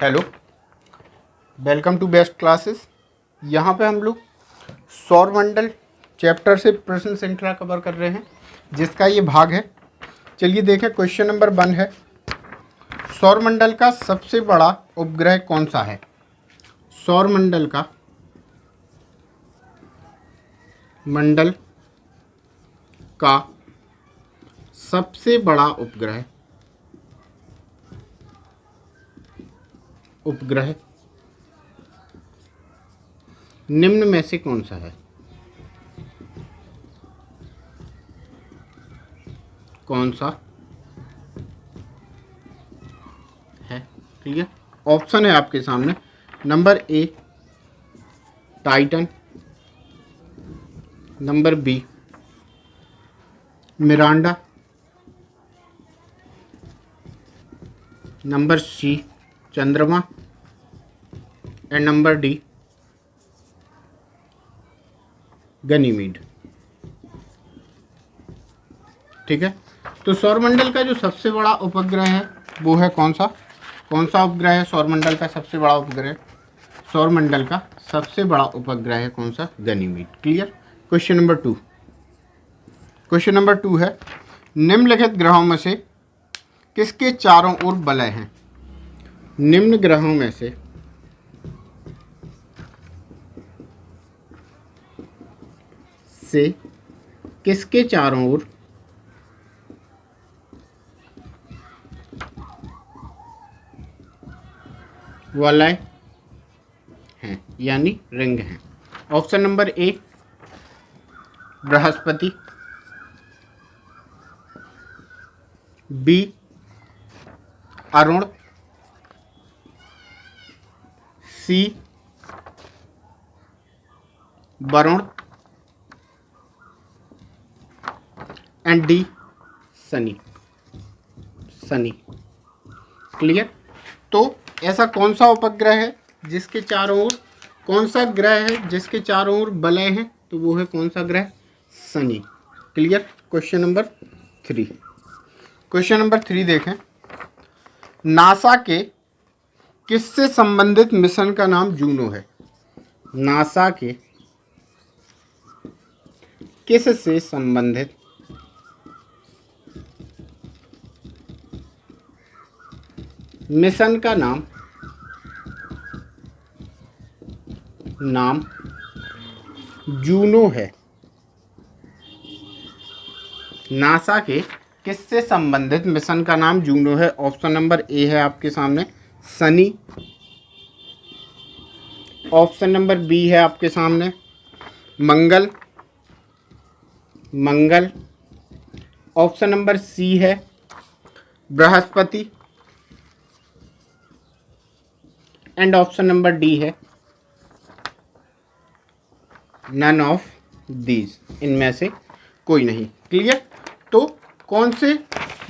Hello, welcome to best classes. यहाँ पे हम लोग सौरमंडल चैप्टर से प्रश्न श्रृंखला कवर कर रहे हैं, जिसका ये भाग है। चलिए देखें, क्वेश्चन नंबर 1 है, सौरमंडल का सबसे बड़ा उपग्रह कौन सा है? सौरमंडल का सबसे बड़ा उपग्रह निम्न में से कौन सा है? कौन सा है? क्लियर? ऑप्शन है आपके सामने। Number A Titan, number B Miranda, number C चंद्रमा एंड नंबर डी गनीमीड। ठीक है, तो सौरमंडल का जो सबसे बड़ा उपग्रह है वो है कौन सा उपग्रह है? सौरमंडल का सबसे बड़ा उपग्रह, सौरमंडल का सबसे बड़ा उपग्रह है कौन सा? गनीमीड। क्लियर? क्वेश्चन नंबर 2 है, निम्नलिखित ग्रहों में से किसके चारों ओर वलय हैं? निम्न ग्रहों में से किसके चारों ओर वलय हैं, यानी रिंग हैं? Option number A Brihaspati, B Arun, C Varun and D Shani. Clear? तो ऐसा कौन सा उपग्रह है जिसके चारों ओर, कौन सा ग्रह है जिसके चारों ओर वलय हैं? तो वो है कौन सा ग्रह? शनि। क्लियर? क्वेश्चन नंबर 3 देखें, नासा के किससे संबंधित मिशन का नाम जूनो है? नासा के किससे संबंधित मिशन का नाम जूनो है? नासा के किससे संबंधित मिशन का नाम जूनो है? ऑप्शन नंबर ए है आपके सामने शनि, ऑप्शन नंबर बी है आपके सामने मंगल, ऑप्शन नंबर सी है Brihaspati and option number D है नन ऑफ दीज, इनमें से कोई नहीं। क्लियर? तो कौन से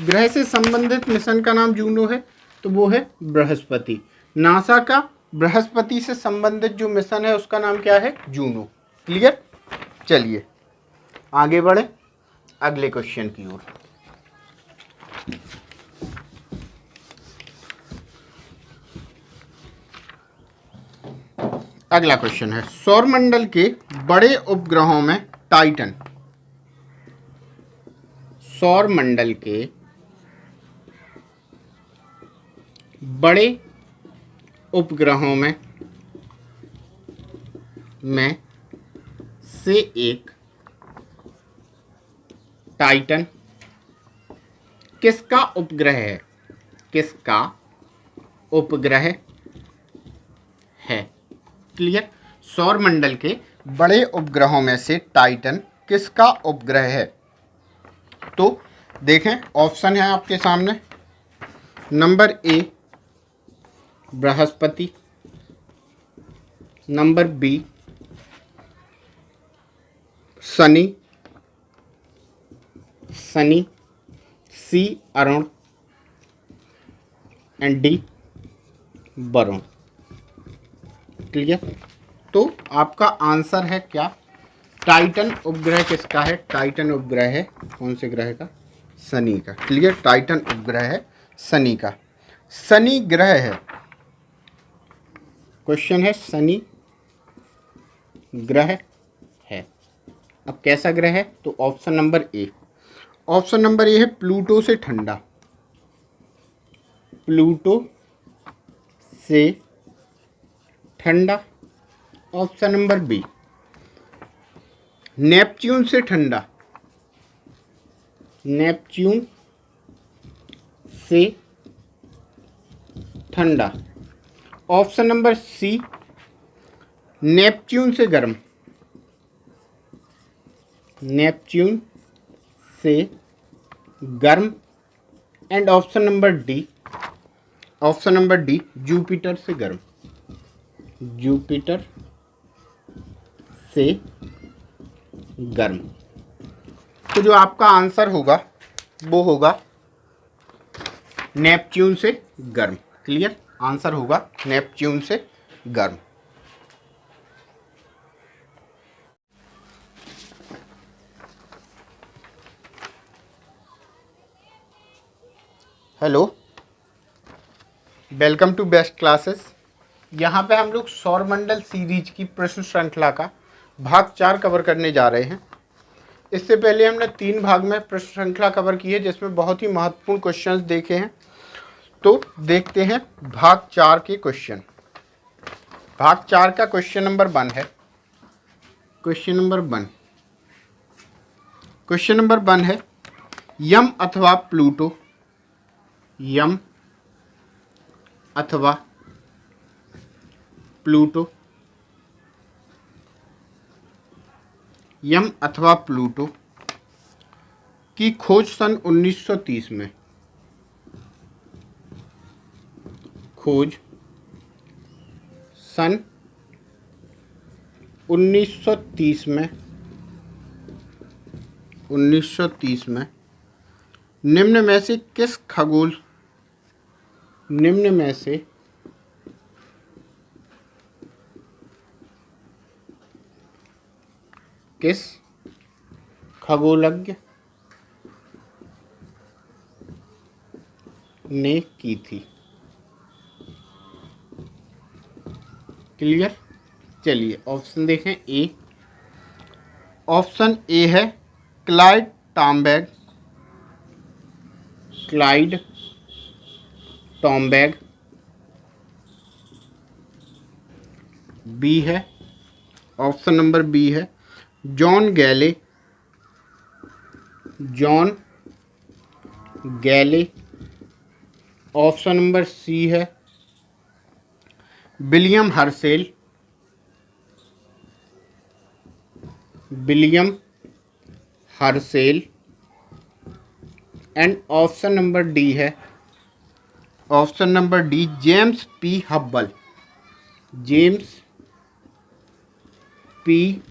ग्रह से संबंधित मिशन का नाम जूनो है? तो वो है बृहस्पति। नासा का बृहस्पति से संबंधित जो मिशन है उसका नाम क्या है? जूनो। क्लियर? चलिए आगे बढ़े अगले क्वेश्चन की ओर। अगला क्वेश्चन है, सौरमंडल के बड़े उपग्रहों में टाइटन, सौरमंडल के बड़े उपग्रहों में से एक टाइटन किसका उपग्रह है? क्लियर? सौरमंडल के बड़े उपग्रहों में से टाइटन किसका उपग्रह है? तो देखें, ऑप्शन है आपके सामने। Number A Brihaspati, number B Shani, C Arun and D Varun. Clear? तो आपका आंसर है क्या? टाइटन उपग्रह किसका है? टाइटन उपग्रह है कौन से ग्रह का? शनि का। क्लियर? टाइटन उपग्रह है शनि का। शनि ग्रह है क्वेश्चन है शनि ग्रह है। अब कैसा ग्रह है? तो ऑप्शन नंबर ए, ऑप्शन नंबर ए है प्लूटो से ठंडा, प्लूटो से ठंडा। ऑप्शन नंबर बी, नेपच्यून से ठंडा, नेपच्यून से ठंडा। ऑप्शन नंबर सी, नेपच्यून से गर्म, नेपच्यून से गर्म। And option number D, option number D, Jupiter से गर्म, जुपिटर से गर्म। तो जो आपका आंसर होगा वो होगा नेपच्यून से गर्म। क्लियर? आंसर होगा नेपच्यून से गर्म। Hello, welcome to best classes. यहाँ पे हम लोग सौरमंडल सीरीज की प्रश्न श्रृंखला का भाग 4 कवर करने जा रहे हैं। इससे पहले हमने 3 भाग में प्रश्न श्रृंखला कवर की है, जिसमें बहुत ही महत्वपूर्ण क्वेश्चंस देखे हैं। तो देखते हैं भाग 4 के क्वेश्चन। भाग 4 का क्वेश्चन नंबर 1 है। क्वेश्चन नंबर 1, क्वेश्चन नंबर 1 है यम अथवा प्लूटो, यम अथवा प्लूटो, यम अथवा प्लूटो की खोज सन 1930 में, खोज सन 1930 में, 1930 में निम्न में से किस खगोल, निम्न में से किस खगोलज्ञ ने की थी? क्लियर? चलिए ऑप्शन देखें। ए, ऑप्शन ए है Clyde Tombaugh, Clyde Tombaugh. B है, ऑप्शन नंबर बी है John Galle, John Galle. Option number C है William Herschel, William Herschel. And option number D है, option number D James P Hubble, James P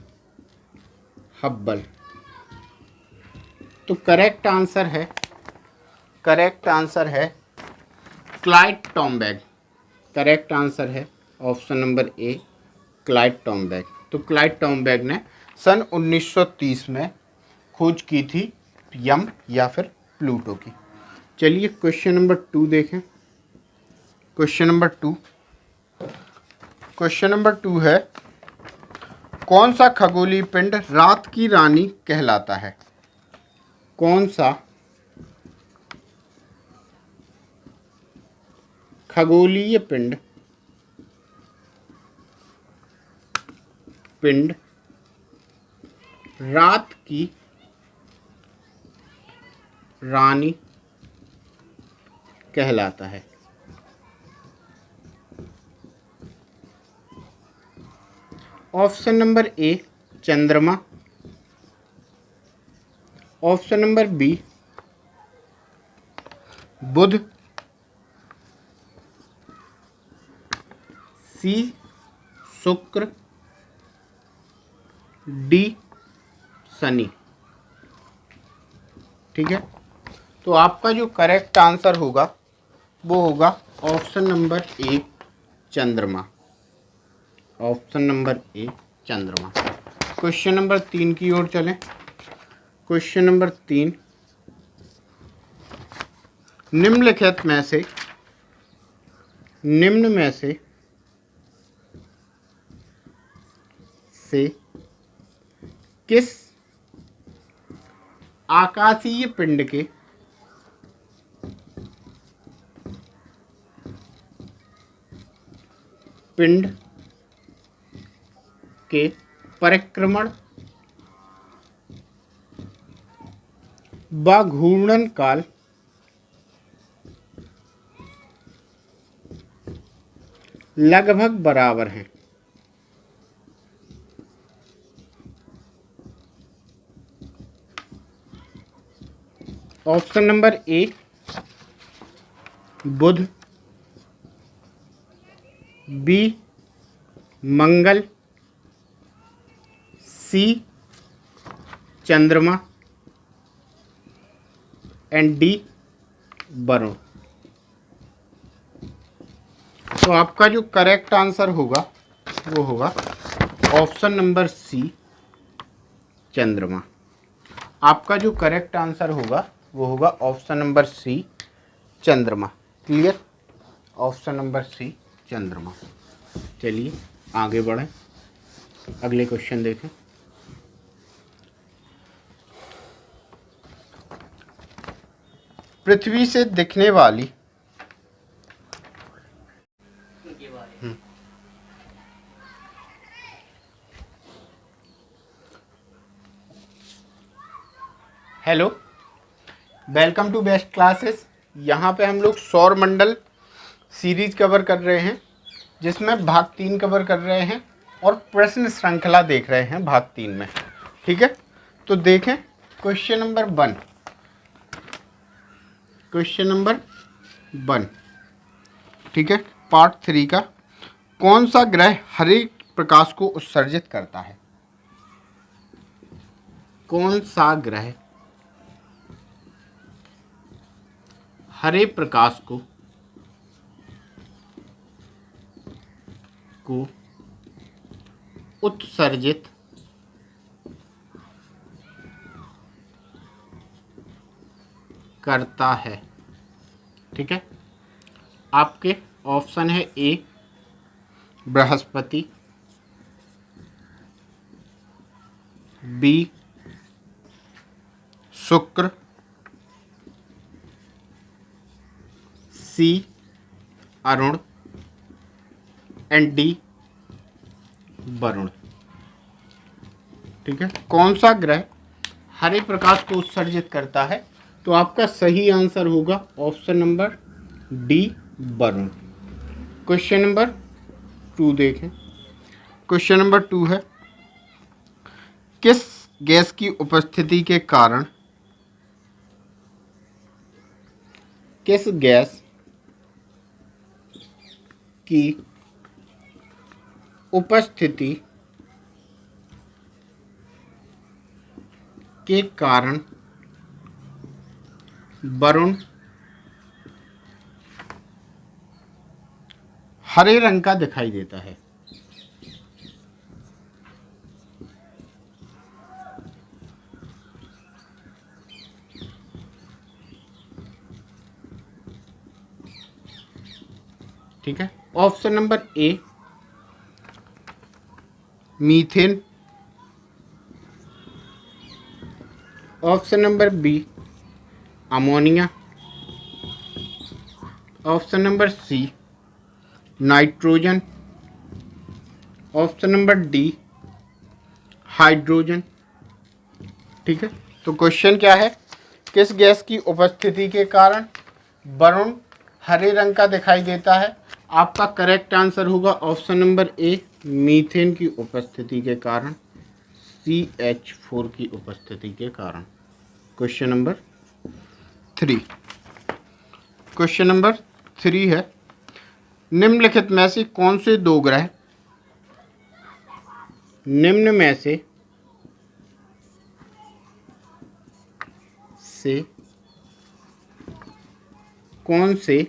Hubble. तो correct answer है, correct answer है Clyde Tombaugh. Correct answer है option number A, Clyde Tombaugh. तो Clyde टॉम्बैग ने सन 1930 में खोज की थी यम या फिर प्लूटो की। चलिए क्वेश्चन नंबर 2 देखें। क्वेश्चन नंबर 2, क्वेश्चन नंबर 2 है कौन सा खगोलीय पिंड रात की रानी कहलाता है? कौन सा खगोलीय पिंड, पिंड रात की रानी कहलाता है? ऑप्शन नंबर ए चंद्रमा, ऑप्शन नंबर बी बुध, सी शुक्र, डी शनि। ठीक है, तो आपका जो करेक्ट आंसर होगा वो होगा ऑप्शन नंबर ए चंद्रमा, ऑप्शन नंबर ए चंद्रमा। क्वेश्चन नंबर 3 की ओर चलें। क्वेश्चन नंबर 3, निम्नलिखित में से, निम्न में से से किस आकाशीय पिंड के परिक्रमण व घूर्णन काल लगभग बराबर हैं? Option number A Budh, B मंगल, सी चंद्रमा एंड डी वरुण। तो आपका जो करेक्ट आंसर होगा वो होगा ऑप्शन नंबर सी चंद्रमा। आपका जो करेक्ट आंसर होगा वो होगा ऑप्शन नंबर सी चंद्रमा। क्लियर? ऑप्शन नंबर सी चंद्रमा। चलिए आगे बढ़ें, अगले क्वेश्चन देखें। पृथ्वी से दिखने वाली hello, welcome to best classes. यहाँ पे हम लोग सौर मंडल सीरीज कवर कर रहे हैं, जिसमें भाग 3 कवर कर रहे हैं और प्रश्न श्रृंखला देख रहे हैं भाग 3 में। ठीक है, तो देखें क्वेश्चन नंबर 1। क्वेश्चन नंबर 1, ठीक है, पार्ट 3 का। कौन सा ग्रह हरे प्रकाश को उत्सर्जित करता है? कौन सा ग्रह हरे प्रकाश को उत्सर्जित करता है? ठीक है, आपके ऑप्शन है ए बृहस्पति, बी शुक्र, सी अरुण एंड डी वरुण। ठीक है, कौन सा ग्रह हरे प्रकाश को उत्सर्जित करता है? तो आपका सही आंसर होगा option number D Varun. Question number 2 देखें। क्वेश्चन नंबर 2 है, किस गैस की उपस्थिति के कारण किस गैस की उपस्थिति के कारण वरुण हरे रंग का दिखाई देता है? ठीक है, option number A methane, option number B ammonia, option number C nitrogen, option number D hydrogen. ठीक है, तो क्वेश्चन क्या है? किस गैस की उपस्थिति के कारण वरुण हरे रंग का दिखाई देता है? आपका करेक्ट आंसर होगा ऑप्शन नंबर ए मीथेन की उपस्थिति के कारण, CH4 की उपस्थिति के कारण। Question number 3। क्वेश्चन नंबर 3 है, निम्नलिखित में से कौन से 2 ग्रह निम्न में से कौन से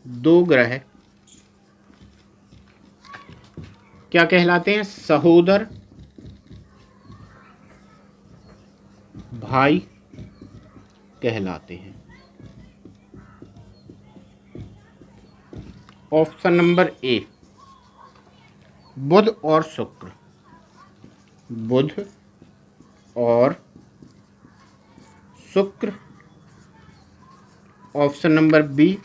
2 ग्रह क्या कहलाते हैं? सहोदर भाई कहलाते हैं। ऑप्शन नंबर ए बुध और शुक्र, बुध और शुक्र। ऑप्शन नंबर बी,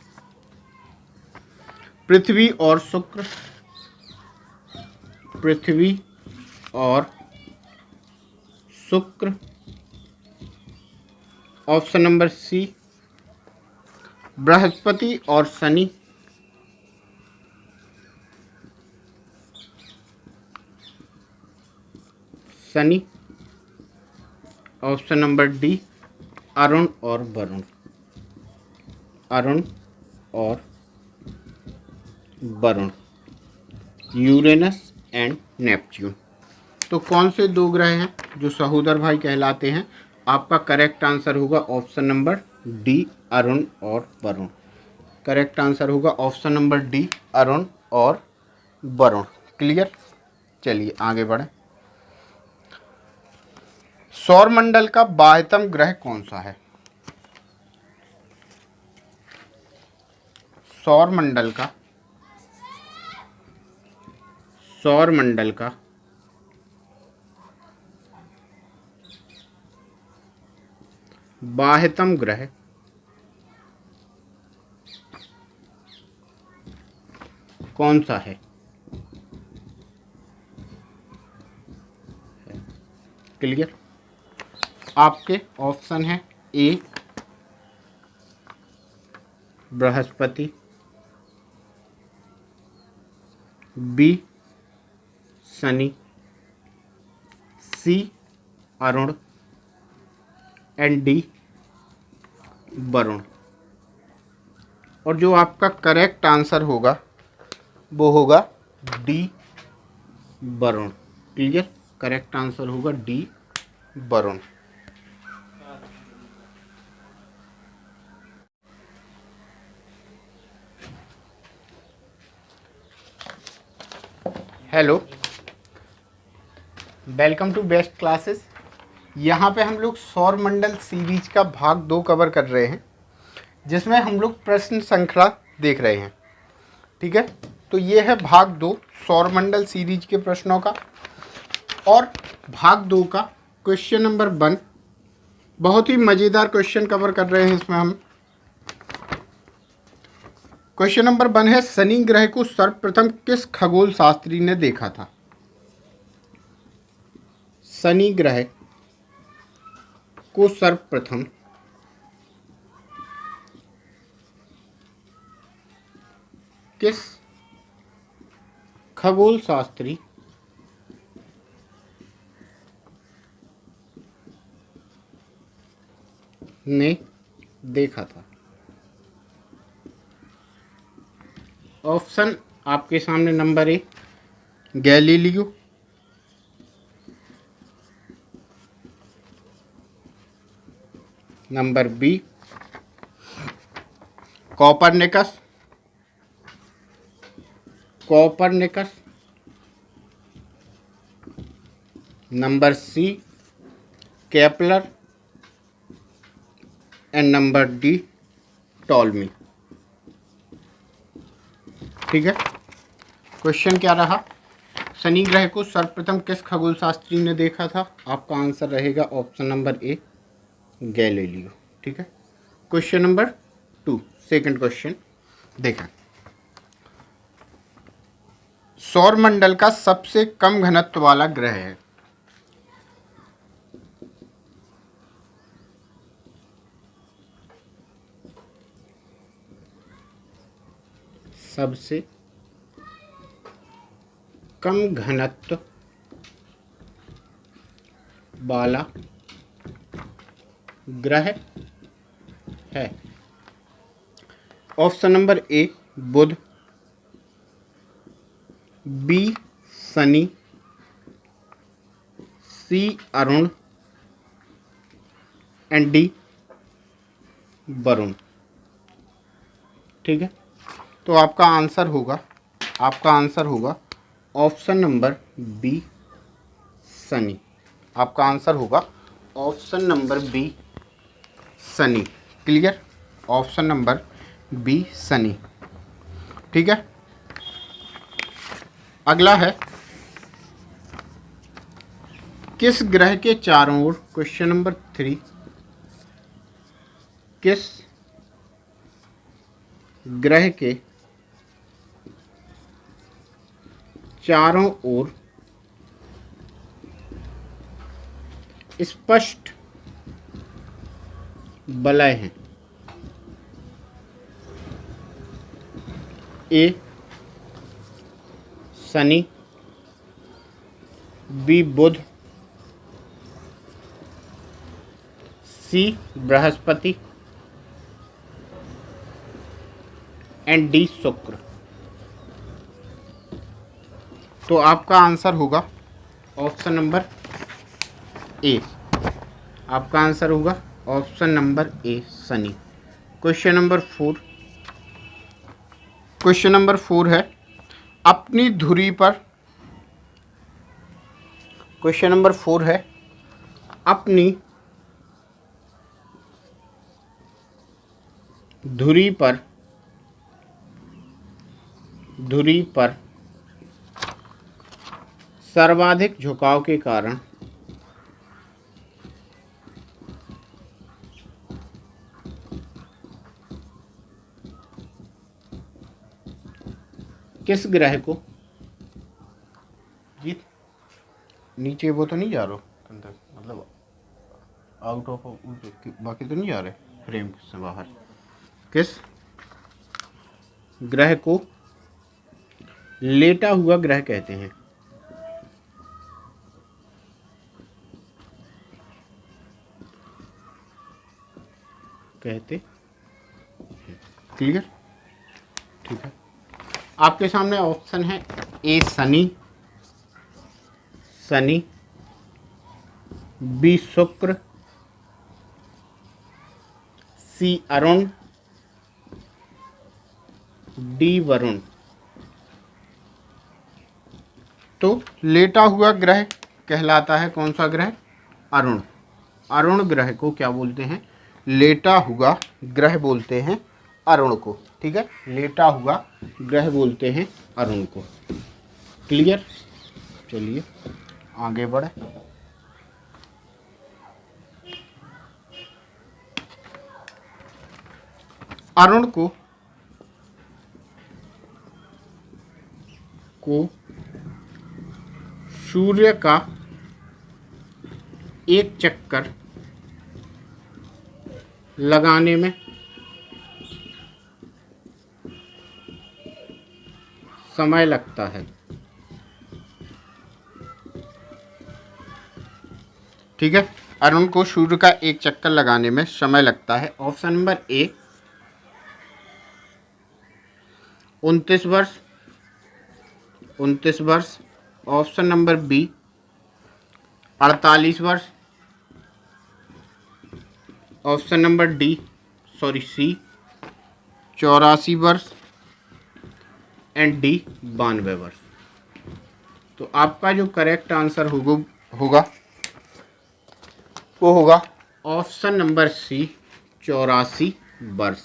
पृथ्वी और शुक्र, पृथ्वी और शुक्र। ऑप्शन नंबर सी, बृहस्पति और Shani, Shani. Option number D, Arun और वरुण, अरुण और वरुण, यूरेनस एंड नेपच्यून। तो कौन से दो ग्रह हैं जो सहोदर भाई कहलाते हैं? आपका करेक्ट आंसर होगा ऑप्शन नंबर डी, अरुण और वरुण। करेक्ट आंसर होगा ऑप्शन नंबर डी, अरुण और वरुण। क्लियर? चलिए आगे बढ़ें। सौरमंडल का बाह्यतम ग्रह कौन सा है? सौरमंडल का बाह्यतम ग्रह कौन सा है? क्लियर? आपके ऑप्शन है A Brihaspati, B Shani, C Arun and D वरुण। और जो आपका करेक्ट आंसर होगा वो होगा D Varun. Clear? Correct answer होगा डी वरुण। Hello, welcome to best classes. यहाँ पे हम लोग सौरमंडल सीरीज का भाग 2 कवर कर रहे हैं, जिसमें हम लोग प्रश्न श्रृंखला देख रहे हैं। ठीक है, तो ये है भाग 2 सौरमंडल सीरीज के प्रश्नों का। और भाग 2 का क्वेश्चन नंबर 1, बहुत ही मज़ेदार क्वेश्चन कवर कर रहे हैं इसमें हम। क्वेश्चन नंबर 1 है, शनि ग्रह को सर्वप्रथम किस खगोल शास्त्री ने देखा था? शनि ग्रह को सर्वप्रथम किस खगोल शास्त्री ने देखा था? ऑप्शन आपके सामने, number A Galileo, number B Copernicus, number C Kepler and number D Ptolemy. ठीक है, क्वेश्चन क्या रहा? शनि ग्रह को सर्वप्रथम किस खगोल शास्त्री ने देखा था? आपका आंसर रहेगा ऑप्शन नंबर ए गैलीलियो। ठीक है, क्वेश्चन नंबर 2, सेकंड क्वेश्चन देखें। सौरमंडल का सबसे कम घनत्व वाला ग्रह है? सबसे कम घनत्व वाला ग्रह है? Option number A Budh, B Shani, C Arun and D Varun. ठीक है, तो आपका आंसर होगा ऑप्शन नंबर बी शनि। आपका आंसर होगा option number B Shani. Clear? Option number B Shani. ठीक है, अगला है किस ग्रह के चारों ओर, क्वेश्चन नंबर 3, किस ग्रह के चारों ओर स्पष्ट वलय हैं? ए शनि, बी बुध, सी बृहस्पति एंड डी शुक्र। तो आपका आंसर होगा ऑप्शन नंबर ए। आपका आंसर होगा ऑप्शन नंबर ए Shani. Question number 4, question number 4 है अपनी धुरी पर, क्वेश्चन नंबर 4 है अपनी धुरी पर सर्वाधिक झुकाव के कारण किस ग्रह को, जी नीचे वो तो नहीं जा रहा अंदर, मतलब आउट ऑफ, बाकी तो नहीं जा रहे फ्रेम से बाहर, किस ग्रह को लेटा हुआ ग्रह कहते हैं? क्लियर? ठीक है, आपके सामने ऑप्शन है ए शनि, बी शुक्र, सी अरुण, डी वरुण। तो लेटा हुआ ग्रह कहलाता है कौन सा ग्रह? अरुण। अरुण ग्रह को क्या बोलते हैं? लेटा हुआ ग्रह बोलते हैं अरुण को। ठीक है, लेटा हुआ ग्रह बोलते हैं अरुण को। क्लियर? चलिए आगे बढ़े। अरुण को सूर्य का एक चक्कर लगाने में समय लगता है। ठीक है, अरुण को सूर्य का एक चक्कर लगाने में समय लगता है। ऑप्शन नंबर ए 29 वर्ष, ऑप्शन नंबर बी 48 वर्ष, ऑप्शन नंबर सी 84 वर्ष एंड डी 92 वर्ष। तो आपका जो करेक्ट आंसर होगा वो होगा ऑप्शन नंबर सी 84 वर्ष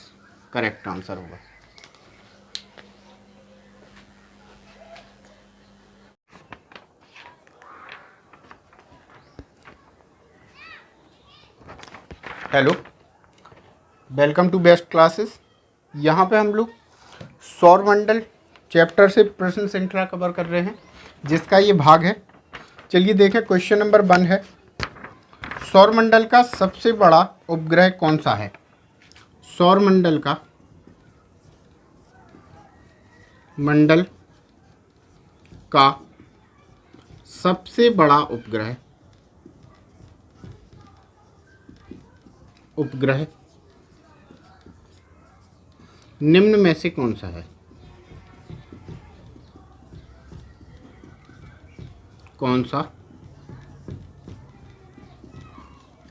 करेक्ट आंसर होगा। Hello, welcome to best classes. यहाँ पे हम लोग सौरमंडल चैप्टर से प्रश्न श्रृंखला कवर कर रहे हैं, जिसका ये भाग है। चलिए देखें, क्वेश्चन नंबर 1 है सौरमंडल का सबसे बड़ा उपग्रह कौन सा है? सौरमंडल का सबसे बड़ा उपग्रह निम्न में से कौन सा है? कौन सा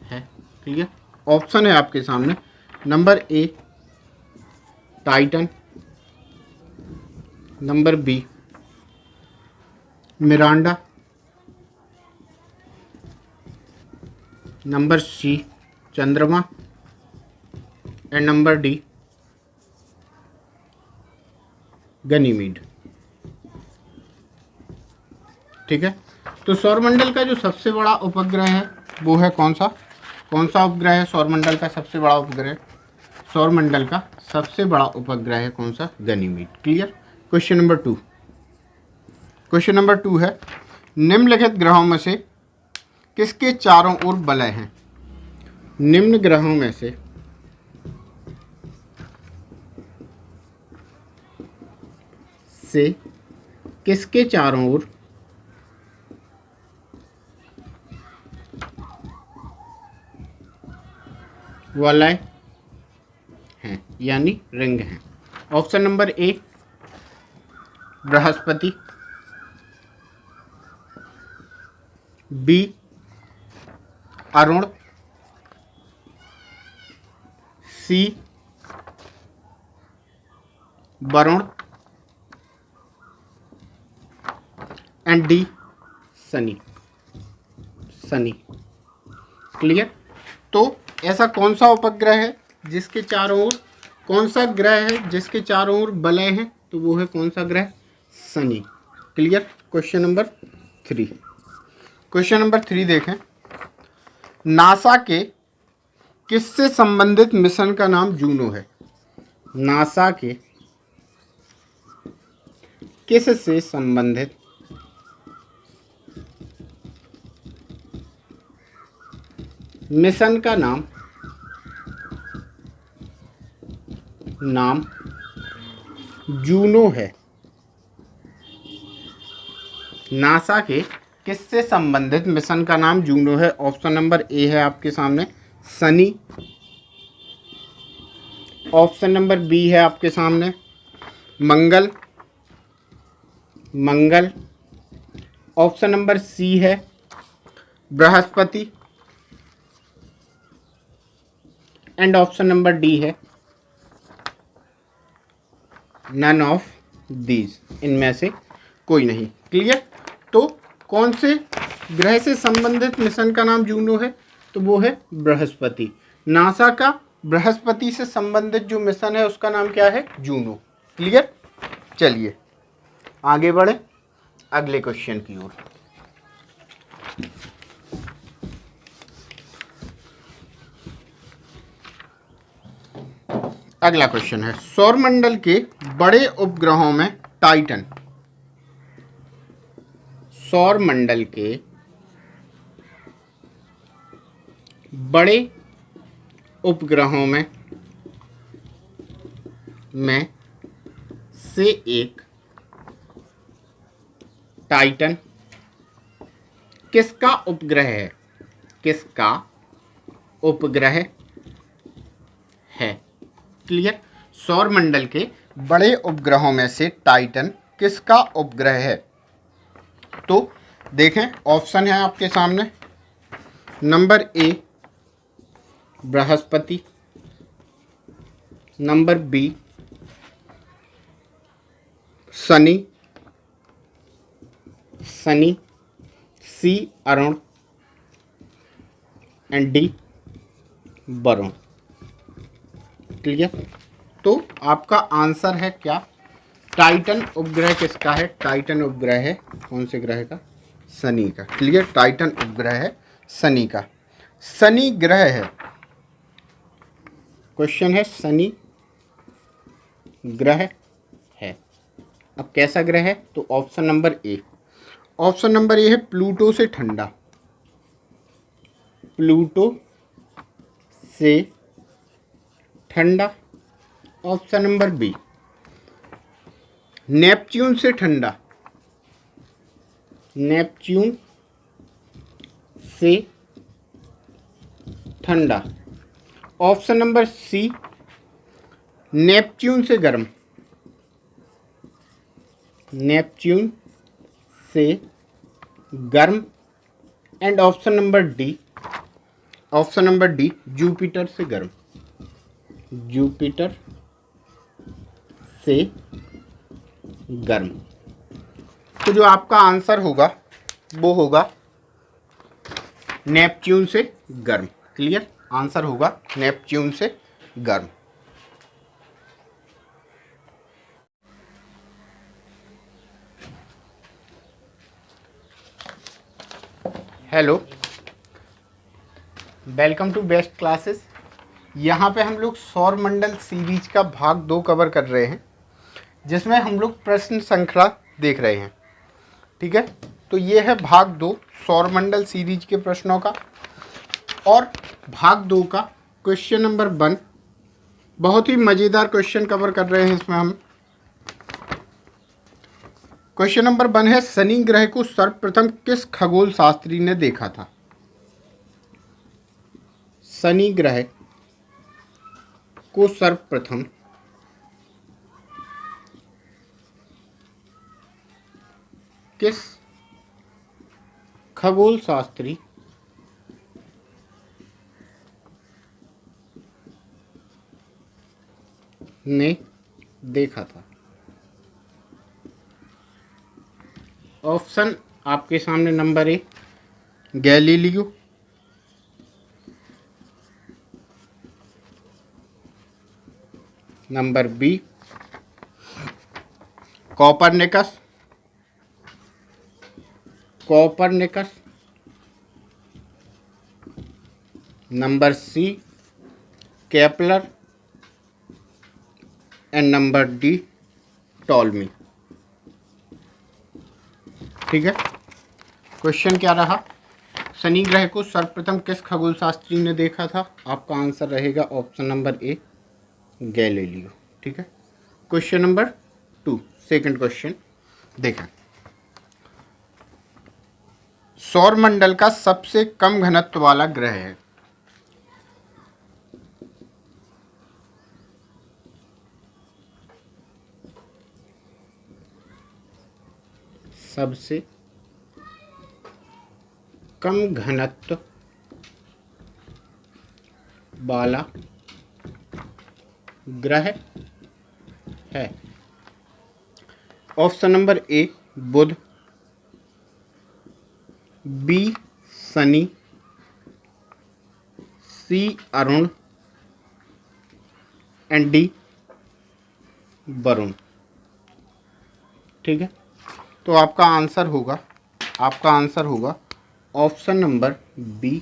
है? क्लियर? ऑप्शन है आपके सामने। Number A Titan, number B Miranda, number C चंद्रमा एंड नंबर डी गनीमीड। ठीक है, तो सौरमंडल का जो सबसे बड़ा उपग्रह है वो है कौन सा उपग्रह है सौरमंडल का सबसे बड़ा उपग्रह? सौरमंडल का सबसे बड़ा उपग्रह है कौन सा? गनीमीड। क्लियर। क्वेश्चन नंबर 2 है, निम्नलिखित ग्रहों में से किसके चारों ओर वलय हैं? निम्न ग्रहों में से किसके चारों ओर वलय हैं यानी रिंग हैं? Option number A Brihaspati, B Arun, C Varun and D Shani. Clear. तो ऐसा कौन सा उपग्रह है जिसके चारों ओर, कौन सा ग्रह है जिसके चारों ओर वलय हैं? तो वो है कौन सा ग्रह? शनि। क्लियर। क्वेश्चन नंबर 3 देखें, नासा के किससे संबंधित मिशन का नाम जूनो है? नासा के किससे संबंधित मिशन का नाम जूनो है? नासा के किससे संबंधित मिशन का नाम जूनो है? ऑप्शन नंबर ए है आपके सामने शनि, ऑप्शन नंबर बी है आपके सामने मंगल, ऑप्शन नंबर सी है Brihaspati and option number D है नन ऑफ दीज, इनमें से कोई नहीं। क्लियर। तो कौन से ग्रह से संबंधित मिशन का नाम जूनो है? तो वो है बृहस्पति। नासा का बृहस्पति से संबंधित जो मिशन है उसका नाम क्या है? जूनो। क्लियर। चलिए आगे बढ़े अगले क्वेश्चन की ओर। अगला क्वेश्चन है, सौरमंडल के बड़े उपग्रहों में टाइटन, सौरमंडल के बड़े उपग्रहों में से एक टाइटन किसका उपग्रह है? किसका उपग्रह है? क्लियर। सौरमंडल के बड़े उपग्रहों में से टाइटन किसका उपग्रह है? तो देखें ऑप्शन है आपके सामने, number A Brihaspati, number B Shani, C Arun and D Varun. Clear. तो आपका आंसर है क्या? टाइटन उपग्रह किसका है? टाइटन उपग्रह है कौन से ग्रह का? शनि का। क्लियर। टाइटन उपग्रह है शनि का। शनि ग्रह है, क्वेश्चन है शनि ग्रह है। अब कैसा ग्रह है? तो ऑप्शन नंबर ए है प्लूटो से ठंडा, प्लूटो से ठंडा। ऑप्शन नंबर बी नेपच्यून से ठंडा, नेपच्यून से ठंडा। ऑप्शन नंबर सी नेपच्यून से गर्म, नेपच्यून से गर्म and option number D Jupiter से गर्म, जुपिटर से गर्म। तो जो आपका आंसर होगा वो होगा नेपच्यून से गर्म। क्लियर। आंसर होगा नेपच्यून से गर्म। Hello, welcome to best classes. यहाँ पे हम लोग सौरमंडल सीरीज का भाग 2 कवर कर रहे हैं, जिसमें हम लोग प्रश्न श्रृंखला देख रहे हैं। ठीक है, तो ये है भाग 2 सौरमंडल सीरीज के प्रश्नों का। और भाग 2 का क्वेश्चन नंबर 1, बहुत ही मज़ेदार क्वेश्चन कवर कर रहे हैं इसमें हम। क्वेश्चन नंबर 1 है, शनि ग्रह को सर्वप्रथम किस खगोल शास्त्री ने देखा था? शनि ग्रह को सर्वप्रथम किस खगोल शास्त्री ने देखा था? ऑप्शन आपके सामने, number A Galileo, number B Copernicus, number C Kepler and number D Ptolemy. ठीक है, क्वेश्चन क्या रहा? शनि ग्रह को सर्वप्रथम किस खगोल शास्त्री ने देखा था? आपका आंसर रहेगा ऑप्शन नंबर ए गैलीलियो। ठीक है, क्वेश्चन नंबर 2, सेकंड क्वेश्चन देखें। सौरमंडल का सबसे कम घनत्व वाला ग्रह है? सबसे कम घनत्व वाला ग्रह है? Option number A Budh, B Shani, C Arun and D Varun. ठीक है, तो आपका आंसर होगा ऑप्शन नंबर बी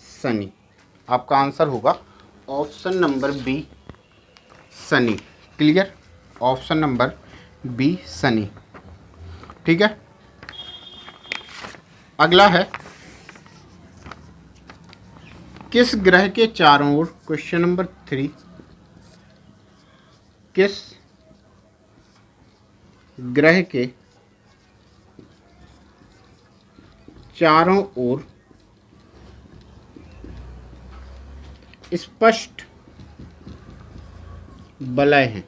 शनि। आपका आंसर होगा option number B Shani. Clear? Option number B Shani. ठीक है, अगला है, किस ग्रह के चारों ओर, क्वेश्चन नंबर 3, किस ग्रह के चारों ओर स्पष्ट वलय हैं?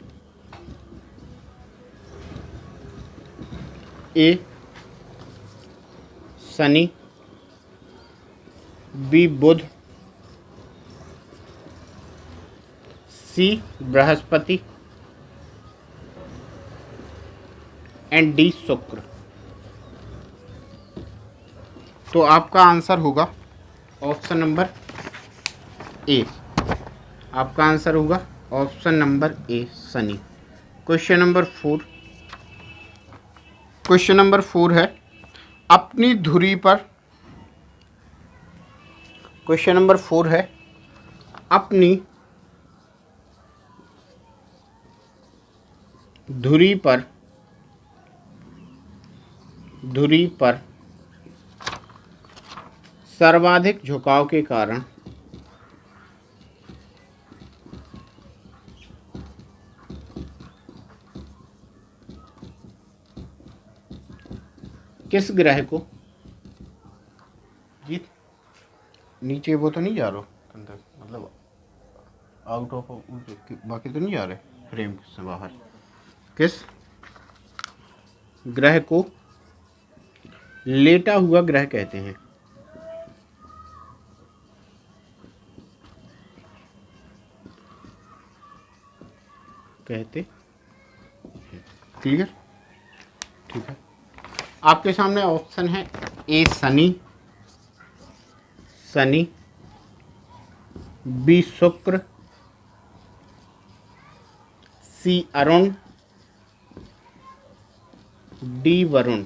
ए शनि, बी बुध, सी बृहस्पति एंड डी शुक्र। तो आपका आंसर होगा ऑप्शन नंबर ए। आपका आंसर होगा ऑप्शन नंबर ए शनि। क्वेश्चन नंबर 4 है, अपनी धुरी पर, क्वेश्चन नंबर 4 है, अपनी धुरी पर सर्वाधिक झुकाव के कारण किस ग्रह को, जी नीचे वो तो नहीं जा रहा अंदर, मतलब आउट ऑफ, बाकी तो नहीं जा रहे फ्रेम से बाहर, किस ग्रह को लेटा हुआ ग्रह कहते हैं? क्लियर? ठीक है, आपके सामने ऑप्शन है, ए शनि, बी शुक्र, सी अरुण, डी वरुण।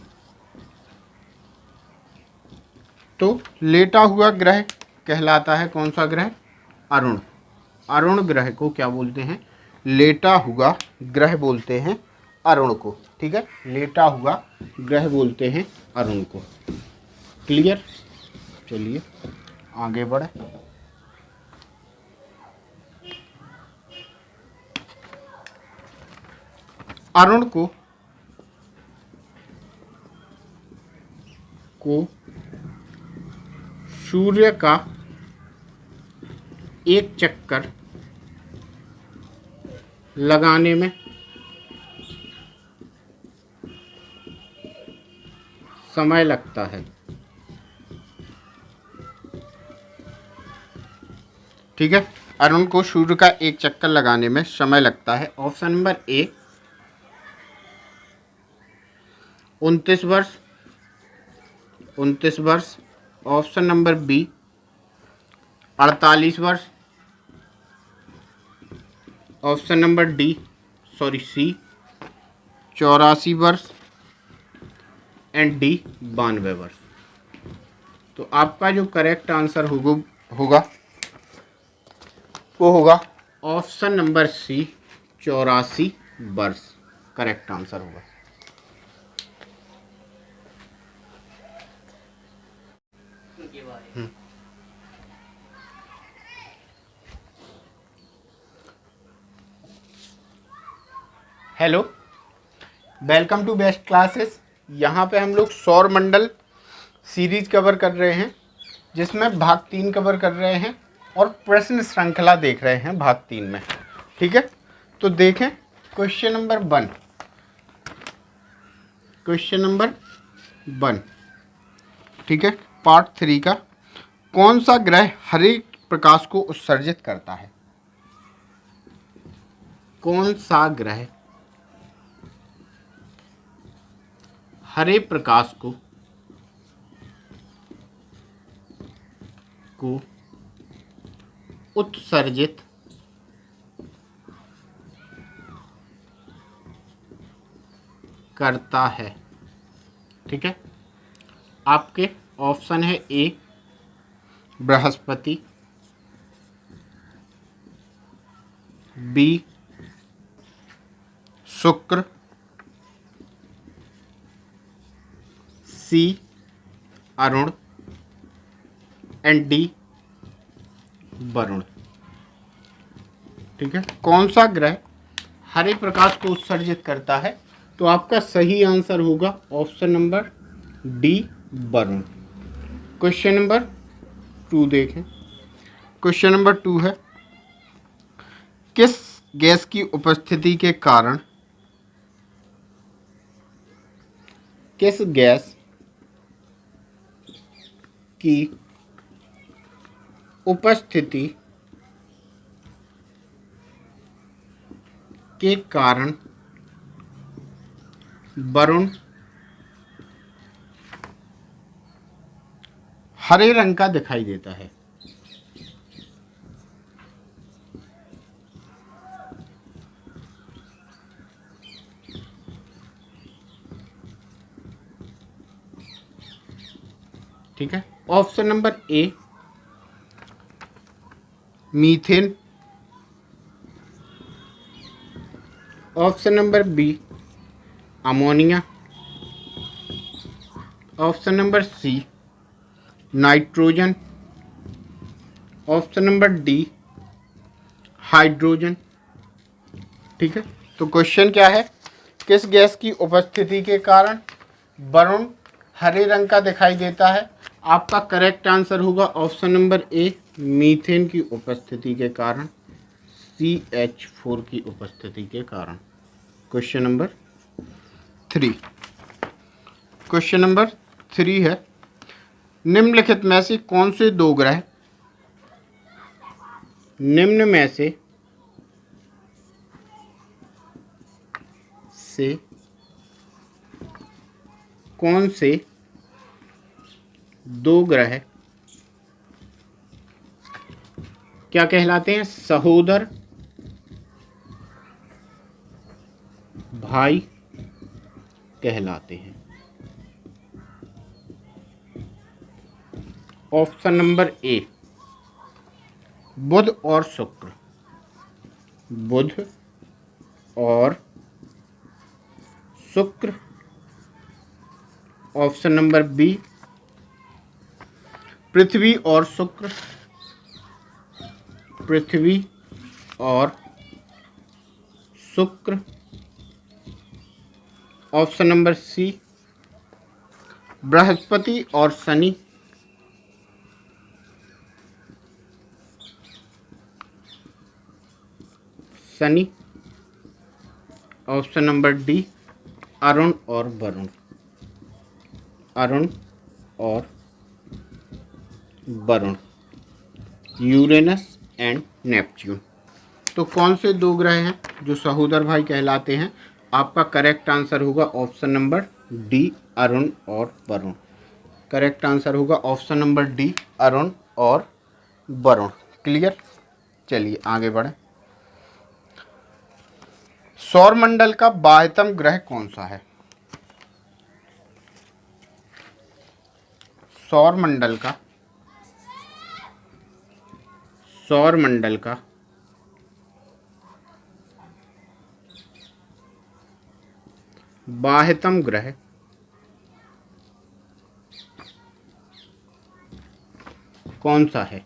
तो लेटा हुआ ग्रह कहलाता है कौन सा ग्रह? अरुण। अरुण ग्रह को क्या बोलते हैं? लेटा हुआ ग्रह बोलते हैं अरुण को। ठीक है, लेटा हुआ ग्रह बोलते हैं अरुण को। क्लियर? चलिए आगे बढ़े। अरुण को सूर्य का एक चक्कर लगाने में समय लगता है। ठीक है, अरुण को सूर्य का एक चक्कर लगाने में समय लगता है। ऑप्शन नंबर ए 29 वर्ष। ऑप्शन नंबर बी 48 वर्ष। ऑप्शन नंबर सी 84 वर्ष एंड डी 92 वर्ष। तो आपका जो करेक्ट आंसर होगा वो होगा ऑप्शन नंबर सी 84 वर्ष करेक्ट आंसर होगा। Hello, welcome to best classes. यहाँ पे हम लोग सौर मंडल सीरीज कवर कर रहे हैं, जिसमें भाग 3 कवर कर रहे हैं और प्रश्न श्रृंखला देख रहे हैं भाग 3 में। ठीक है, तो देखें क्वेश्चन नंबर 1। ठीक है, पार्ट 3 का। कौन सा ग्रह हरे प्रकाश को उत्सर्जित करता है? कौन सा ग्रह हरे प्रकाश को उत्सर्जित करता है? ठीक है, आपके ऑप्शन है ए बृहस्पति, बी शुक्र, सी अरुण एंड डी वरुण। ठीक है, कौन सा ग्रह हरे प्रकाश को उत्सर्जित करता है? तो आपका सही आंसर होगा option number D Varun. Question number 2 देखें। क्वेश्चन नंबर 2 है, किस गैस की उपस्थिति के कारण वरुण हरे रंग का दिखाई देता है? ठीक है, option number A methane, option number B ammonia, option number C nitrogen, option number D hydrogen. ठीक है, तो क्वेश्चन क्या है? किस गैस की उपस्थिति के कारण वरुण हरे रंग का दिखाई देता है? आपका करेक्ट आंसर होगा ऑप्शन नंबर ए मीथेन की उपस्थिति के कारण, CH4 की उपस्थिति के कारण। Question number 3। क्वेश्चन नंबर 3 है, निम्नलिखित में से कौन से दो ग्रह निम्न में से कौन से दो ग्रह क्या कहलाते हैं? सहोदर भाई कहलाते हैं। ऑप्शन नंबर ए बुध और शुक्र, बुध और शुक्र। ऑप्शन नंबर बी पृथ्वी और शुक्र, पृथ्वी और शुक्र। ऑप्शन नंबर सी बृहस्पति और Shani, Shani. Option number D Arun और वरुण, अरुण और वरुण, यूरेनस एंड नेपच्यून। तो कौन से दो ग्रह हैं जो सहोदर भाई कहलाते हैं? आपका करेक्ट आंसर होगा ऑप्शन नंबर डी अरुण और वरुण। करेक्ट आंसर होगा ऑप्शन नंबर डी अरुण और वरुण। क्लियर? चलिए आगे बढ़े। सौरमंडल का बाह्यतम ग्रह कौन सा है? सौरमंडल का बाह्यतम ग्रह कौन सा है?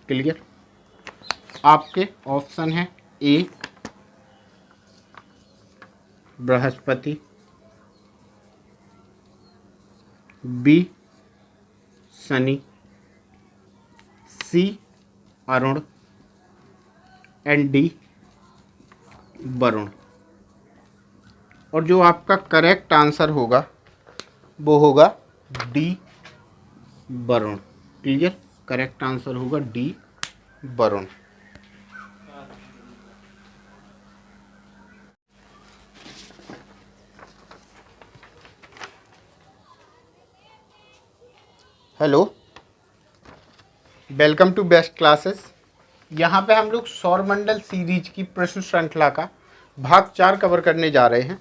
क्लियर? आपके ऑप्शन है A Brihaspati, B Shani, C Arun and D वरुण। और जो आपका करेक्ट आंसर होगा वो होगा D Varun. Clear? Correct answer होगा डी वरुण। Hello, welcome to best classes. यहाँ पे हम लोग सौरमंडल सीरीज की प्रश्न श्रृंखला का भाग 4 कवर करने जा रहे हैं।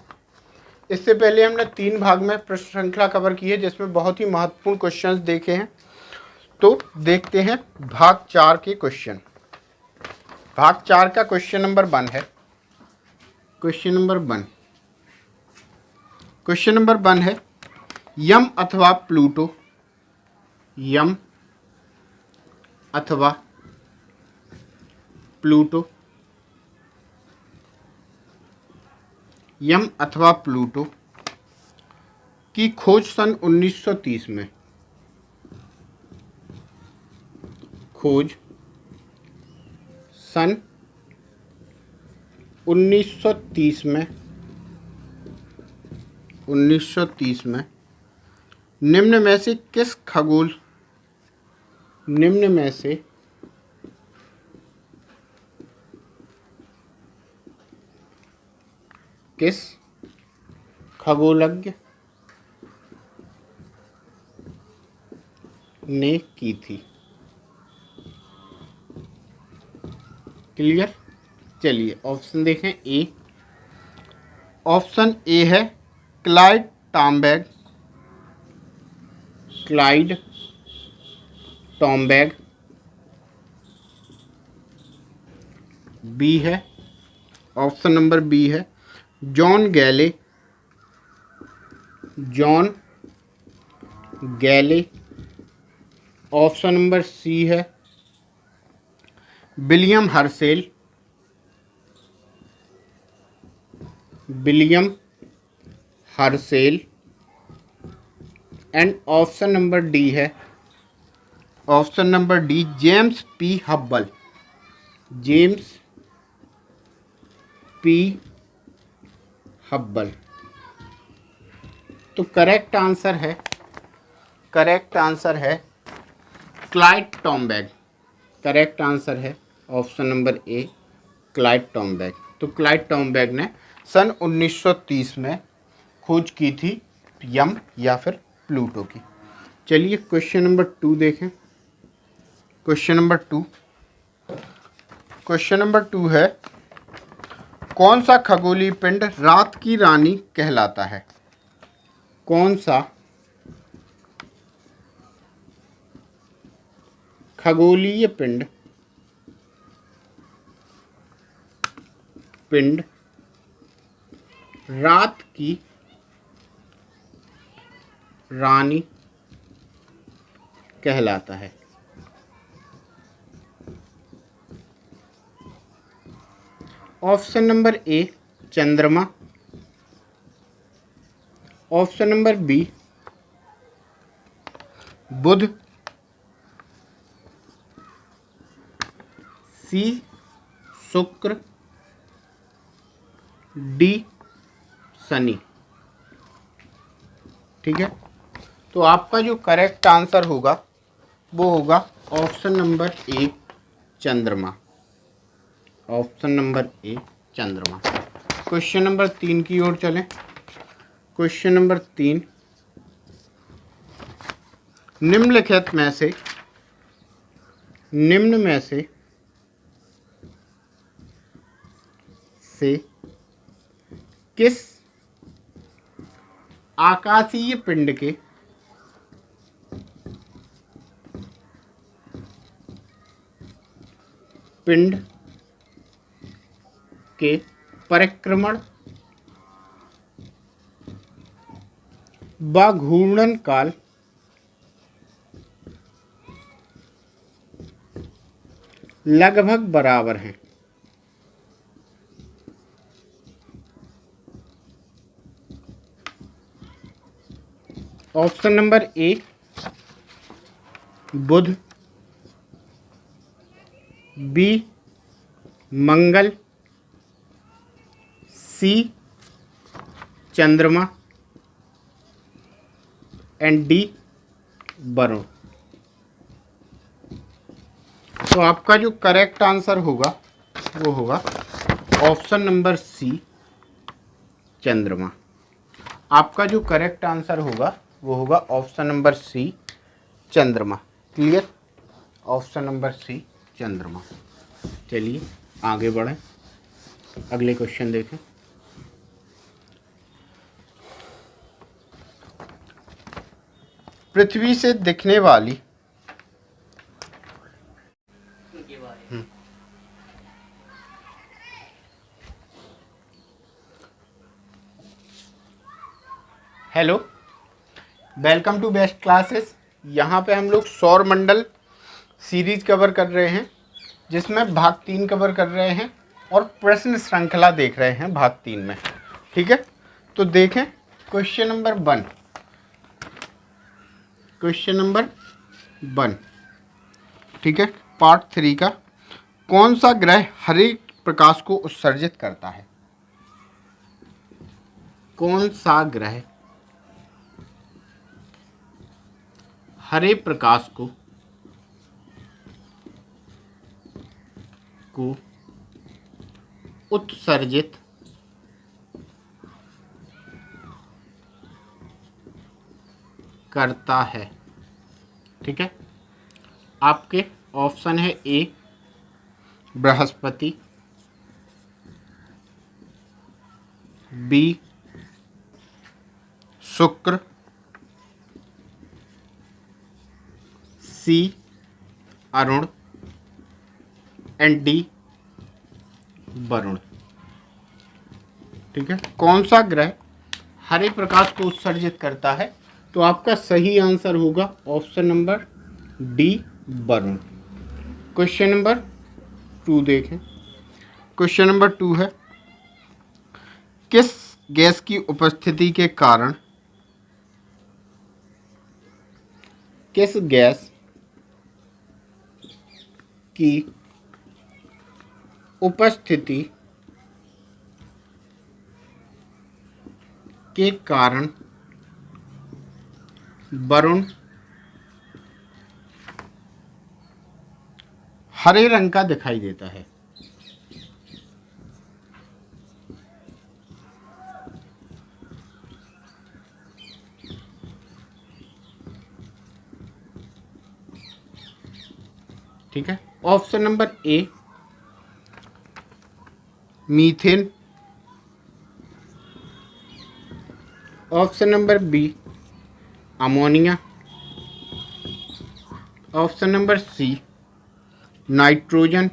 इससे पहले हमने 3 भाग में प्रश्न श्रृंखला कवर की है जिसमें बहुत ही महत्वपूर्ण क्वेश्चंस देखे हैं। तो देखते हैं भाग 4 के क्वेश्चन। भाग 4 का क्वेश्चन नंबर 1 है। क्वेश्चन नंबर 1 है यम अथवा प्लूटो, यम अथवा प्लूटो, यम अथवा प्लूटो की खोज सन 1930 में, खोज सन 1930 में, 1930 में निम्न में से किस खगोल, निम्न में से किस खगोलज्ञ ने की थी? क्लियर? चलिए ऑप्शन देखें। ए, ऑप्शन ए है Clyde Tombaugh, Clyde Tombaugh. B है, ऑप्शन नंबर बी है John Galle, John Galle. Option number C है William Herschel, William Herschel. And option number D है, option number D James P Hubble, James P Hubble. तो correct answer है, correct answer है Clyde Tombaugh. Correct answer है option number A Clyde Tombaugh. तो Clyde टॉम्बैग ने सन 1930 में खोज की थी यम या फिर प्लूटो की। चलिए क्वेश्चन नंबर 2 देखें। क्वेश्चन नंबर 2, क्वेश्चन नंबर 2 है कौन सा खगोलीय पिंड रात की रानी कहलाता है? कौन सा खगोलीय पिंड रात की रानी कहलाता है? ऑप्शन नंबर ए चंद्रमा, ऑप्शन नंबर बी बुध, सी शुक्र, डी शनि। ठीक है, तो आपका जो करेक्ट आंसर होगा वो होगा ऑप्शन नंबर ए चंद्रमा, ऑप्शन नंबर ए चंद्रमा। क्वेश्चन नंबर 3 की ओर चलें। क्वेश्चन नंबर 3, निम्नलिखित में से किस आकाशीय पिंड के परिक्रमण व घूर्णन काल लगभग बराबर हैं? Option number A Budh, B मंगल, सी चंद्रमा एंड डी वरुण। तो आपका जो करेक्ट आंसर होगा वो होगा ऑप्शन नंबर सी चंद्रमा। आपका जो करेक्ट आंसर होगा वो होगा ऑप्शन नंबर सी चंद्रमा। क्लियर, ऑप्शन नंबर सी चंद्रमा। चलिए आगे बढ़ें, अगले क्वेश्चन देखें। पृथ्वी से दिखने वाली hello, welcome to best classes. यहाँ पे हम लोग सौर मंडल सीरीज कवर कर रहे हैं, जिसमें भाग 3 कवर कर रहे हैं और प्रश्न श्रृंखला देख रहे हैं भाग 3 में। ठीक है, तो देखें क्वेश्चन नंबर 1। क्वेश्चन नंबर 1, ठीक है, पार्ट 3 का। कौन सा ग्रह हरे प्रकाश को उत्सर्जित करता है? कौन सा ग्रह हरे प्रकाश को उत्सर्जित करता है? ठीक है, आपके ऑप्शन है ए बृहस्पति, बी शुक्र, सी अरुण एंड डी वरुण। ठीक है, कौन सा ग्रह हरे प्रकाश को उत्सर्जित करता है? तो आपका सही आंसर होगा option number D Varun. Question number 2 देखें। क्वेश्चन नंबर 2 है, किस गैस की उपस्थिति के कारण किस गैस की उपस्थिति के कारण वरुण हरे रंग का दिखाई देता है? ठीक है, option number A methane, option number B ammonia, option number C nitrogen,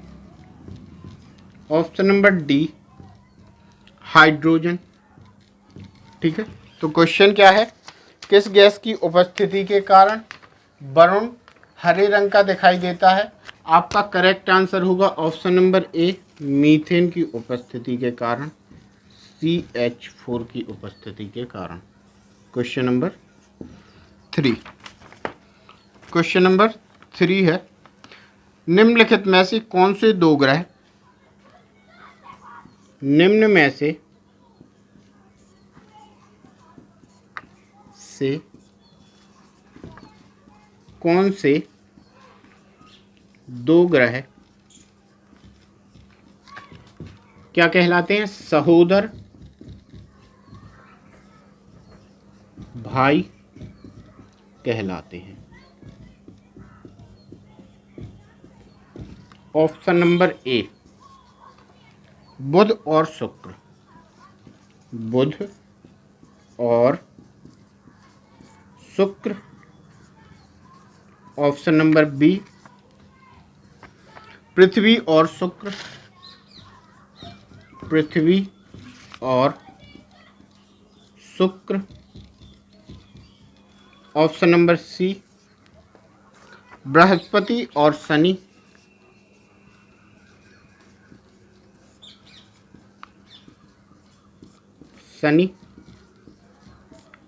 option number D hydrogen. ठीक है, तो क्वेश्चन क्या है, किस गैस की उपस्थिति के कारण वरुण हरे रंग का दिखाई देता है? आपका करेक्ट आंसर होगा ऑप्शन नंबर ए मीथेन की उपस्थिति के कारण, CH4 की उपस्थिति के कारण। क्वेश्चन नंबर 3, क्वेश्चन नंबर 3 है, निम्नलिखित में से कौन से दो ग्रह निम्न में से कौन से दो ग्रह क्या कहलाते हैं? सहोदर भाई कहलाते हैं। ऑप्शन नंबर ए बुध और शुक्र, बुध और शुक्र। ऑप्शन नंबर बी पृथ्वी और शुक्र, पृथ्वी और शुक्र। ऑप्शन नंबर सी बृहस्पति और Shani, Shani.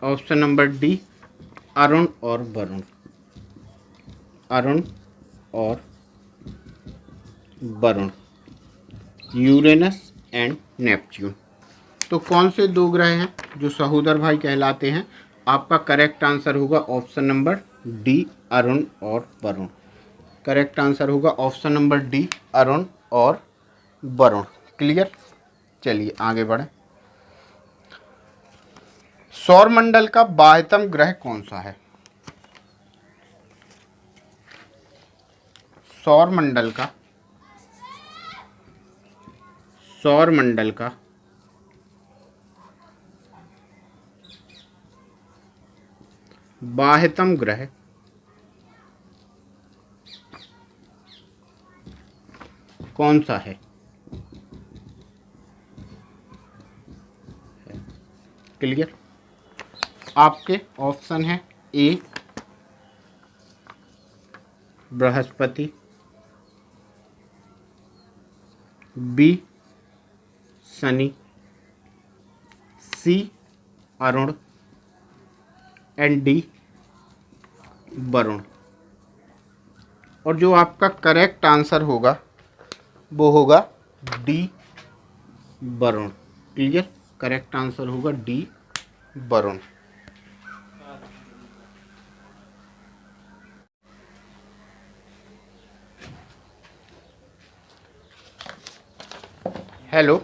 Option number D Arun और वरुण, अरुण और वरुण, यूरेनस एंड नेपच्यून। तो कौन से दो ग्रह हैं जो सहोदर भाई कहलाते हैं? आपका करेक्ट आंसर होगा ऑप्शन नंबर डी अरुण और वरुण। करेक्ट आंसर होगा ऑप्शन नंबर डी अरुण और वरुण। क्लियर? चलिए आगे बढ़ें। सौरमंडल का बाह्यतम ग्रह कौन सा है? सौरमंडल का बाह्यतम ग्रह कौन सा है? क्लियर? आपके ऑप्शन है A Brihaspati, B Shani, C Arun and D वरुण। और जो आपका करेक्ट आंसर होगा वो होगा D Varun. Clear? Correct answer होगा डी वरुण। Hello,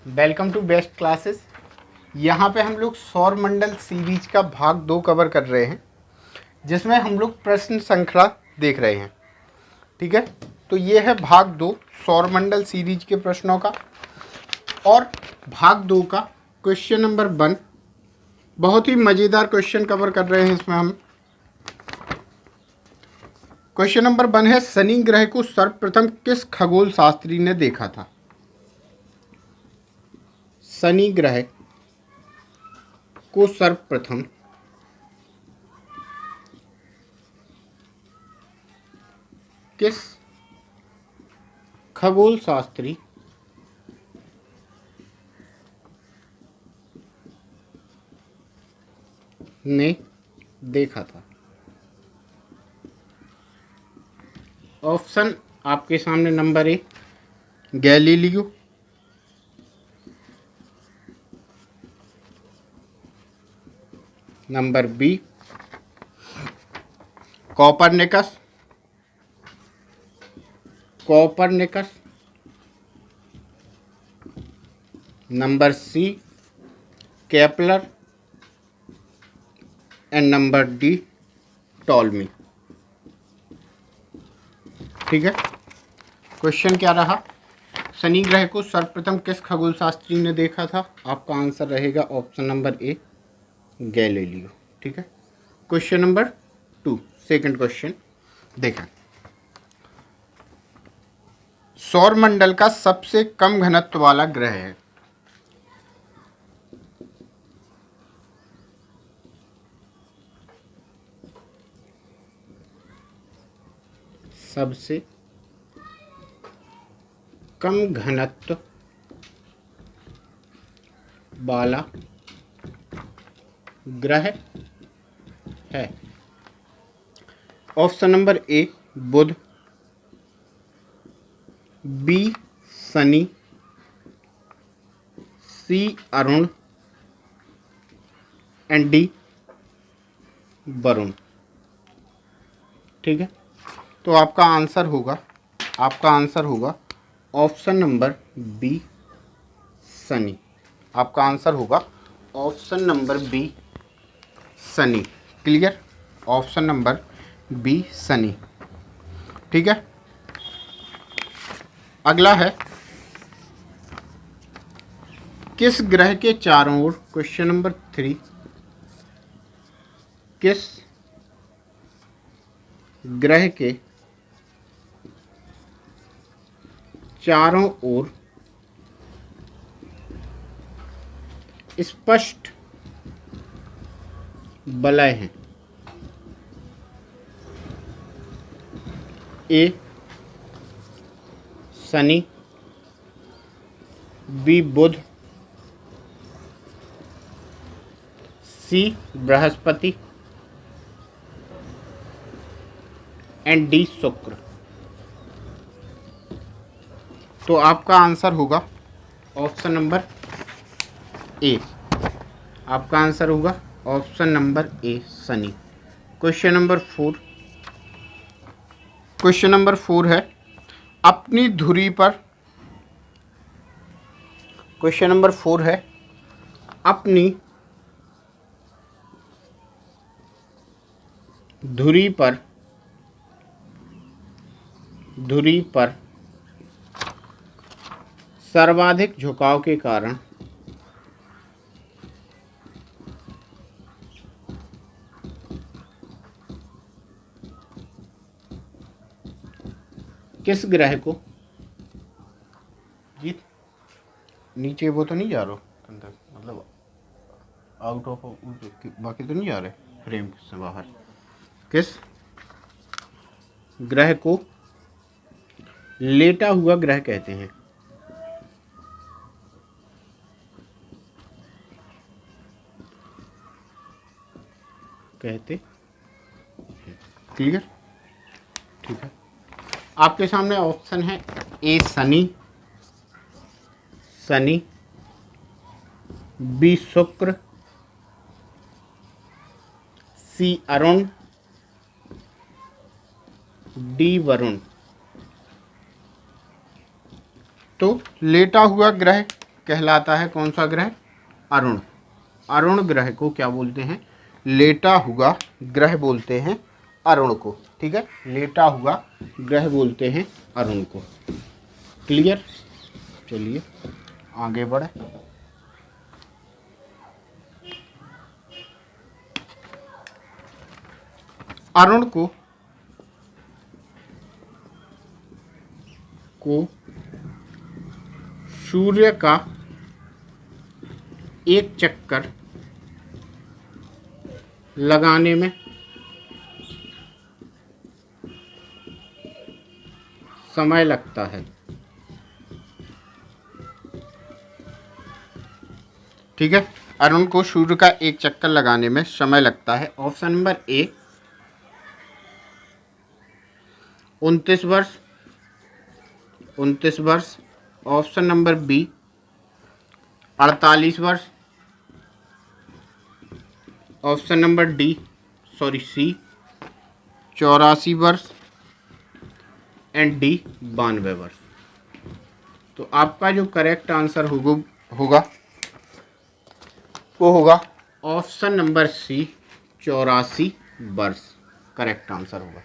welcome to best classes. यहाँ पे हम लोग सौरमंडल सीरीज का भाग 2 कवर कर रहे हैं, जिसमें हम लोग प्रश्न श्रृंखला देख रहे हैं। ठीक है, तो ये है भाग 2 सौरमंडल सीरीज के प्रश्नों का। और भाग 2 का क्वेश्चन नंबर 1 बहुत ही मज़ेदार क्वेश्चन कवर कर रहे हैं इसमें हम। क्वेश्चन नंबर 1 है, शनि ग्रह को सर्वप्रथम किस खगोल शास्त्री ने देखा था? शनि ग्रह को सर्वप्रथम किस खगोल शास्त्री ने देखा था? ऑप्शन आपके सामने number A Galileo, number B Copernicus, number C Kepler and number D Ptolemy. ठीक है, क्वेश्चन क्या रहा? शनि ग्रह को सर्वप्रथम किस खगोल शास्त्री ने देखा था? आपका आंसर रहेगा ऑप्शन नंबर ए, गैलीलियो। ठीक है। क्वेश्चन नंबर 2, सेकंड क्वेश्चन देखें। सौर मंडल का सबसे कम घनत्व वाला ग्रह है। सबसे कम घनत्व वाला ग्रह है। Option number A, Budh, B, Shani, C, Arun and D, Varun. ठीक है। तो आपका आंसर होगा ऑप्शन नंबर बी, शनि। आपका आंसर होगा option number B, Shani. Clear? Option number B, Shani. ठीक है। अगला है, किस ग्रह के चारों ओर, क्वेश्चन नंबर 3, किस ग्रह के चारों ओर स्पष्ट वलय हैं? ए, शनि, बी, बुध, सी, बृहस्पति एंड डी, शुक्र। तो आपका आंसर होगा ऑप्शन नंबर ए। आपका आंसर होगा ऑप्शन नंबर ए, शनि। क्वेश्चन नंबर 4 है, अपनी धुरी पर, क्वेश्चन नंबर 4 है, अपनी धुरी पर सर्वाधिक झुकाव के कारण किस ग्रह को, जी नीचे वो तो नहीं जा रहा अंदर, मतलब आउट ऑफ, बाकी तो नहीं जा रहे फ्रेम से बाहर, किस ग्रह को लेटा हुआ ग्रह कहते हैं? क्लियर? ठीक है। आपके सामने ऑप्शन है, ए, शनि, बी, शुक्र, सी, अरुण, डी, वरुण। तो लेटा हुआ ग्रह कहलाता है कौन सा ग्रह? अरुण। अरुण ग्रह को क्या बोलते हैं? लेटा हुआ ग्रह बोलते हैं अरुण को। ठीक है। लेटा हुआ ग्रह बोलते हैं अरुण को। क्लियर? चलिए आगे बढ़े। अरुण को सूर्य का एक चक्कर लगाने में समय लगता है। ठीक है। अरुण को सूर्य का एक चक्कर लगाने में समय लगता है। ऑप्शन नंबर ए 29 वर्ष, ऑप्शन नंबर बी 48 वर्ष, ऑप्शन नंबर सी 84 वर्ष एंड डी 92 वर्ष। तो आपका जो करेक्ट आंसर होगा वो होगा ऑप्शन नंबर सी 84 वर्ष करेक्ट आंसर होगा।